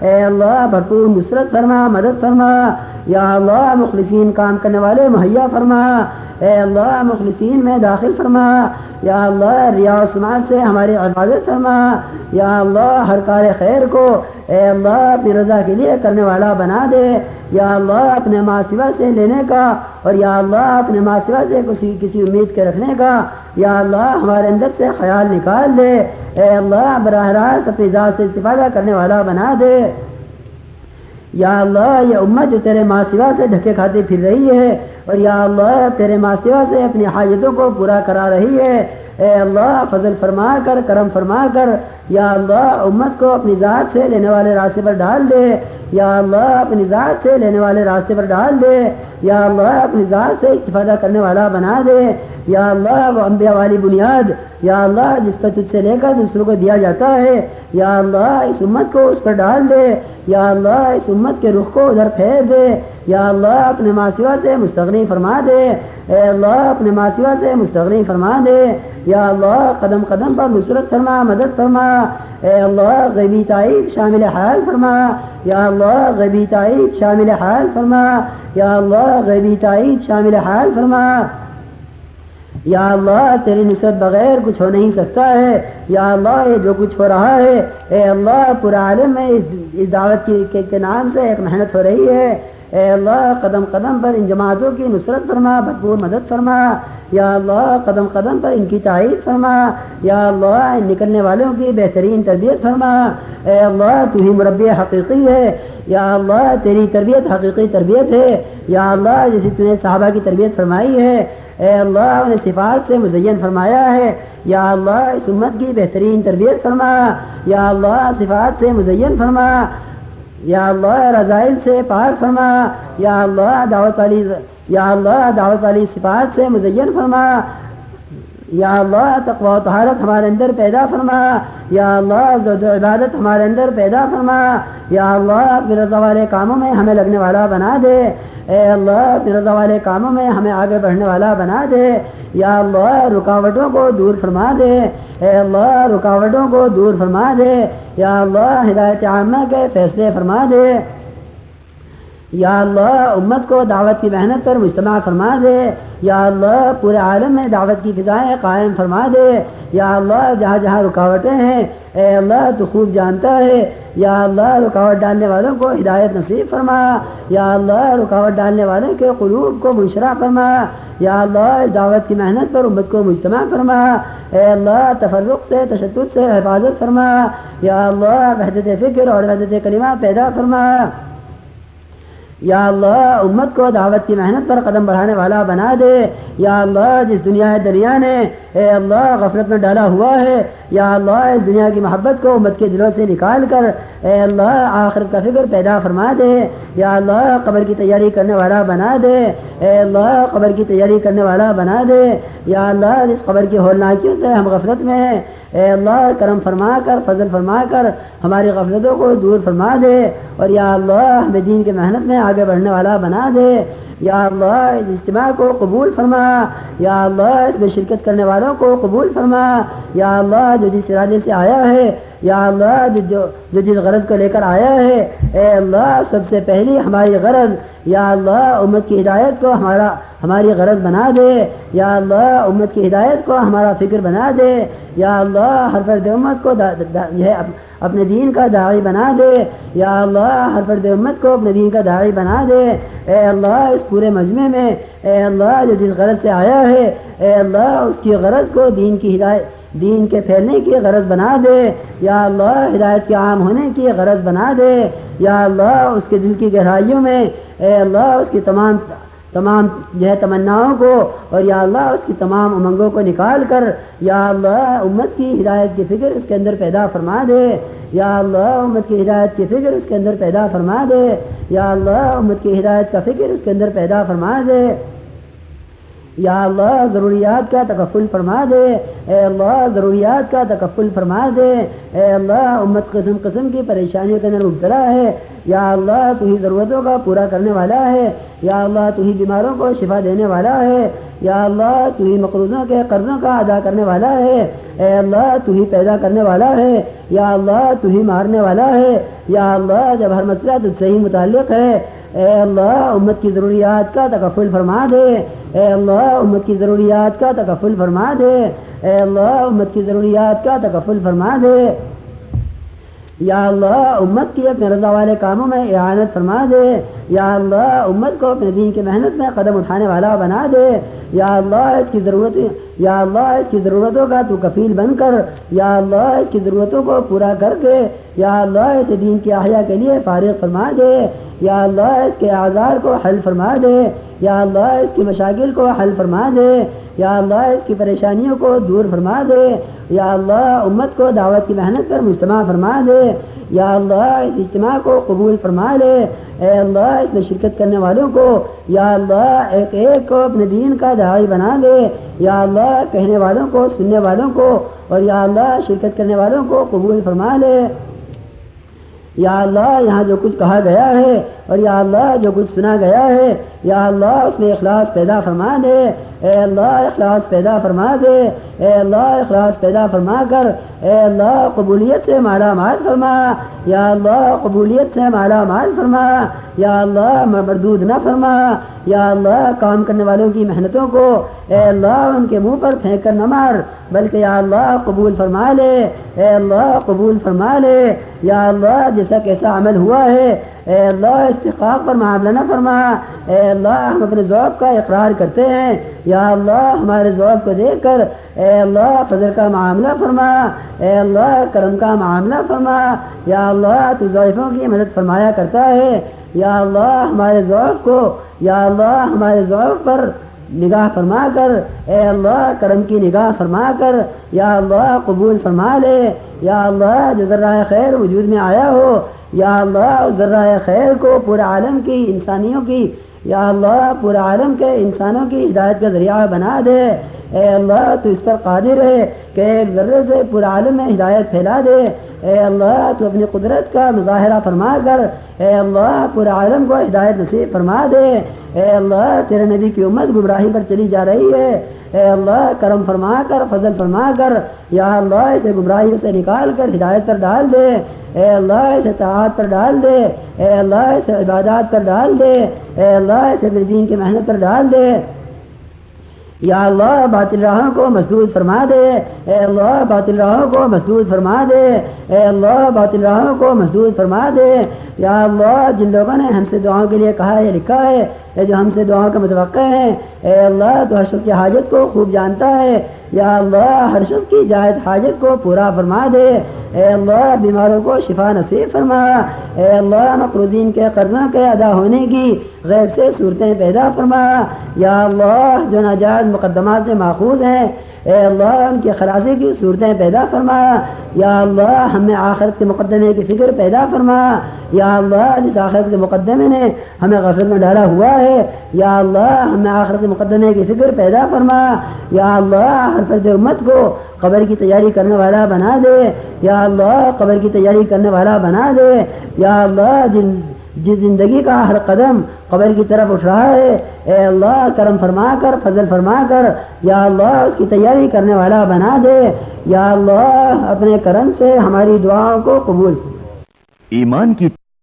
اے اللہ بھرپور نصرت فرما، مدد فرما، یا اللہ مخلصین کام کرنے والے مہیا فرما، اے اللہ مخلصین میں داخل فرما، یا اللہ ریا و سماعت سے ہماری عبادت فرما، یا اللہ ہر کار خیر کو اے اللہ اپنی رضا کے لیے کرنے والا بنا دے، یا اللہ اپنے ماں سوا سے لینے کا اور یا اللہ اپنے ماں سوا سے کسی امید کے رکھنے کا یا اللہ ہمارے اندر سے خیال نکال دے، اے اللہ براہ راست اپنی ذات سے استفادہ کرنے والا بنا دے، یا اللہ یہ امت جو تیرے ماں سوا سے دھکے کھاتی پھر رہی ہے اور یا اللہ تیرے ماں سوا سے اپنی حاجتوں کو پورا کرا رہی ہے، اے اللہ فضل فرما کر، کرم فرما کر، یا اللہ امت کو اپنی ذات سے لینے والے راستے پر ڈال دے، یا اللہ اپنی ذات سے لینے والے راستے پر ڈال دے، یا اللہ اپنی ذات سے استفادہ کرنے والا بنا دے، یا اللہ وہ انبیاء والی بنیاد یا اللہ جس کا تجھ سے لے کر دوسروں کو دیا جاتا ہے، یا اللہ اس امت کو اس پر ڈال دے، یا اللہ اس امت کے رخ کو ادھر پھیر دے، یا اللہ اپنے ماں سوا سے مستغنی فرما دے، اے اللہ اپنے ماں سوا سے مستغنی فرما دے، یا اللہ قدم قدم پر نصرت فرما، مدد فرما، اے اللہ غیبی تائید شامل حال فرما، یا اللہ غیبی تائید شامل حال فرما، یا اللہ غیبی تائید شامل حال فرما، یا اللہ تیری نصرت بغیر کچھ ہو نہیں سکتا ہے، یا اللہ یہ جو کچھ ہو رہا ہے اے اللہ پورا عالم میں اس دعوت کے نام سے ایک محنت ہو رہی ہے، اے اللہ قدم قدم پر ان جماعتوں کی نصرت فرما، بھرپور مدد فرما، یا اللہ قدم قدم پر ان کی تائید فرما، یا اللہ ان نکلنے والوں کی بہترین تربیت فرما، اے اللہ تو ہی مربی حقیقی ہے، یا اللہ تیری تربیت حقیقی تربیت ہے، یا اللہ جیسے تو نے صحابہ کی تربیت فرمائی ہے اے اللہ انہیں صفات سے مزین فرمایا ہے، یا اللہ اس امت کی بہترین تربیت فرما، یا اللہ صفات سے مزین فرما، یا اللہ رضائل سے پار فرما، یا اللہ دعوت والی صفات سے مزین فرما، یا اللہ تقوی و طہارت ہمارے اندر پیدا فرما، یا اللہ زہد و عبادت ہمارے اندر پیدا فرما، یا اللہ اپنی رضا والے کاموں میں ہمیں لگنے والا بنا دے، اے اللہ اپنی رضا والے کاموں میں ہمیں آگے بڑھنے والا بنا دے، یا اللہ رکاوٹوں کو دور فرما دے، اے اللہ رکاوٹوں کو دور فرما دے، یا اللہ ہدایت عامہ کے فیصلے فرما دے، یا اللہ امت کو دعوت کی محنت پر مجتمع فرما دے، یا اللہ پورے عالم میں دعوت کی فضائیں قائم فرما دے، یا اللہ جہاں جہاں رکاوٹیں ہیں اے اللہ تو خوب جانتا ہے، یا اللہ رکاوٹ ڈالنے والوں کو ہدایت نصیب فرما، یا اللہ رکاوٹ ڈالنے والوں کے قلوب کو منشرح فرما، یا اللہ دعوت کی محنت پر امت کو مجتمع فرما، اے اللہ تفرق سے تشدد سے حفاظت فرما، یا اللہ وحدت فکر اور وحدت کلمہ پیدا فرما، یا اللہ امت کو دعوت کی محنت پر قدم بڑھانے والا بنا دے، یا اللہ جس دنیا دریا نے اے اللہ غفلت میں ڈالا ہوا ہے، یا اللہ اس دنیا کی محبت کو امت کے دلوں سے نکال کر اے اللہ آخرت کا فکر پیدا فرما دے، یا اللہ قبر کی تیاری کرنے والا بنا دے، اے اللہ قبر کی تیاری کرنے والا بنا دے، یا اللہ جس قبر کی ہولناکیوں سے ہم غفلت میں ہیں اے اللہ کرم فرما کر فضل فرما کر ہماری غفلتوں کو دور فرما دے، اور یا اللہ ہمیں دین کی محنت میں آگے بڑھنے والا بنا دے، یا اللہ اس اجتماع کو قبول فرما، یا اللہ اس میں شرکت کرنے والوں کو قبول فرما، یا اللہ جو جس ارادے سے آیا ہے، یا اللہ جو جس غرض کو لے کر آیا ہے اے اللہ سب سے پہلی ہماری غرض یا اللہ امت کی ہدایت کو ہماری غرض بنا دے، یا اللہ امت کی ہدایت کو ہمارا فکر بنا دے، یا اللہ ہر فرد امت کو اپنے دین کا داعی بنا دے، یا اللہ ہر فرد امت کو اپنے دین کا داعی بنا دے، اے اللہ اس پورے مجمع میں اے اللہ جو جس غرض سے آیا ہے اے اللہ اس کی غرض کو دین کے پھیلنے کی غرض بنا دے، یا اللہ ہدایت کے عام ہونے کی غرض بنا دے، یا اللہ اس کے دل کی گہرائیوں میں اے اللہ اس کی تمام تمناؤں کو اور یا اللہ اس کی تمام امنگوں کو نکال کر یا اللہ امت کی ہدایت کی فکر اس کے اندر پیدا فرما دے، یا اللہ امت کی ہدایت کی فکر اس کے اندر پیدا فرما دے، یا اللہ امت کی ہدایت کا فکر اس کے اندر پیدا فرما دے، یا اللہ ضروریات کا تکفل فرما دے، اے اللہ ضروریات کا تکفل فرما دے، اے اللہ امت قسم قسم کی پریشانیوں کے اندر مبتلا ہے، یا اللہ تو ہی ضرورتوں کا پورا کرنے والا ہے، یا اللہ تو ہی بیماروں کو شفا دینے والا ہے، یا اللہ تو ہی مقروضوں کے قرضوں کا ادا کرنے والا ہے، اے اللہ تو ہی پیدا کرنے والا ہے، یا اللہ تو ہی مارنے والا ہے، یا اللہ جب ہر مسئلہ تجھ سے ہی متعلق ہے، اے اللہ امت کی ضروریات کا تکفل فرما دے، اے اللہ امت کی ضروریات کا تکفل فرما دے، اے اللہ امت کی ضروریات کا تکفل فرما دے، یا اللہ امت کی اپنے رضا والے کاموں میں اعانت فرما دے، یا اللہ امت کو اپنے دین کی محنت میں قدم اٹھانے والا بنا دے، یا اللہ اس کی ضرورتوں کا تو کفیل بن کر، یا اللہ اس کی ضرورتوں کو پورا کر کے، یا اللہ اس دین کی احیا کے لیے فارغ فرما دے، یا اللہ اس کے اعذار کو حل فرما دے، یا اللہ اس کی مشاغل کو حل فرما دے، یا اللہ اس کی پریشانیوں کو دور فرما دے، یا اللہ امت کو دعوت کی محنت پر مجتمع فرما دے، یا اللہ اس اجتماع کو قبول فرما لے، اے اللہ اس میں شرکت کرنے والوں کو، یا اللہ ایک ایک کو اپنے دین کا داعی بنا لے، یا اللہ کہنے والوں کو، سننے والوں کو، اور یا اللہ شرکت کرنے والوں کو قبول فرما لے، یا اللہ یہاں جو کچھ کہا گیا ہے اور یا اللہ جو کچھ سنا گیا ہے، یا اللہ اس میں اخلاص پیدا فرما دے، اے اللہ اخلاص پیدا فرما دے، اے اللہ اخلاص پیدا فرما کر، اے اللہ قبولیت سے مالا مال فرما، یا اللہ قبولیت سے مالا مال فرما، یا اللہ مردود نہ فرما، یا اللہ کام کرنے والوں کی محنتوں کو اے اللہ ان کے منہ پر پھینک کر نہ مار، بلکہ یا اللہ قبول فرما لے، اے اللہ قبول فرما لے، یا اللہ جیسا کیسا عمل ہوا ہے اے اللہ استحقاق پر معاملہ نہ فرما، اے اللہ ہم اپنے ذوق کا اقرار کرتے ہیں، یا اللہ ہمارے ذوق کو دیکھ کر اے اللہ فضل کا معاملہ فرما، اے اللہ کرم کا معاملہ فرما، یا اللہ تو ضعیفوں کی مدد فرمایا کرتا ہے، یا اللہ ہمارے ذوق کو، یا اللہ ہمارے ذوق پر نگاہ فرما کر، اے اللہ کرم کی نگاہ فرما کر، یا اللہ قبول فرما لے، یا اللہ جو ذرہ خیر وجود میں آیا ہو، یا اللہ ذرہ خیر کو پورے عالم کی انسانیوں کی، یا اللہ پورے عالم کے انسانوں کی ہدایت کا ذریعہ بنا دے، اے اللہ تو اس پر قادر ہے کہ ایک ذرے سے پورے عالم میں ہدایت پھیلا دے، اے اللہ تو اپنی قدرت کا مظاہرہ فرما کر اے اللہ پورے عالم کو ہدایت نصیب فرما دے، اے اللہ تیرے نبی کی امت گمراہی پر چلی جا رہی ہے، اے اللہ کرم فرما کر فضل فرما کر، یا اللہ اسے گمراہی سے نکال کر ہدایت پر ڈال دے، اے اللہ اسے طاعت پر ڈال دے، اے اللہ اسے عبادات پر ڈال دے، اے اللہ اسے دین کی محنت پر ڈال دے، یا اللہ باطل راہوں کو مسدود فرما دے، اے اللہ باطل راہوں کو مسدود فرما دے، اے اللہ باطل راہوں کو مسدود فرما دے، یا اللہ جن لوگوں نے ہم سے دعاؤں کے لیے کہا ہے لکھا ہے، اے جو ہم سے دعاؤں کا متوقع ہیں، اے اللہ تو ہر شخص کی حاجت کو خوب جانتا ہے، یا اللہ ہر شخص کی جائز حاجت کو پورا فرما دے، اے اللہ بیماروں کو شفا نصیب فرما، اے اللہ مقروضین کے قرضوں کے ادا ہونے کی غیب سے صورتیں پیدا فرما، یا اللہ جو ناجائز مقدمات سے ماخوذ ہیں اے اللہ ان کی خلاصی کی صورتیں پیدا فرما، یا اللہ ہمیں آخرت کے مقدمے کی فکر پیدا فرما، یا اللہ جس آخرت کے مقدمے نے ہمیں غفلت میں ڈالا ہوا ہے، یا اللہ ہمیں آخرت کے مقدمے کی فکر پیدا فرما، یا اللہ ہر فرد امت کو قبر کی تیاری کرنے والا بنا دے، یا اللہ قبر کی تیاری کرنے والا بنا دے، یا اللہ جس زندگی کا ہر قدم قبر کی طرف اٹھ رہا ہے اے اللہ کرم فرما کر فضل فرما کر یا اللہ اس کی تیاری کرنے والا بنا دے، یا اللہ اپنے کرم سے ہماری دعاؤں کو قبول۔ ایمان کی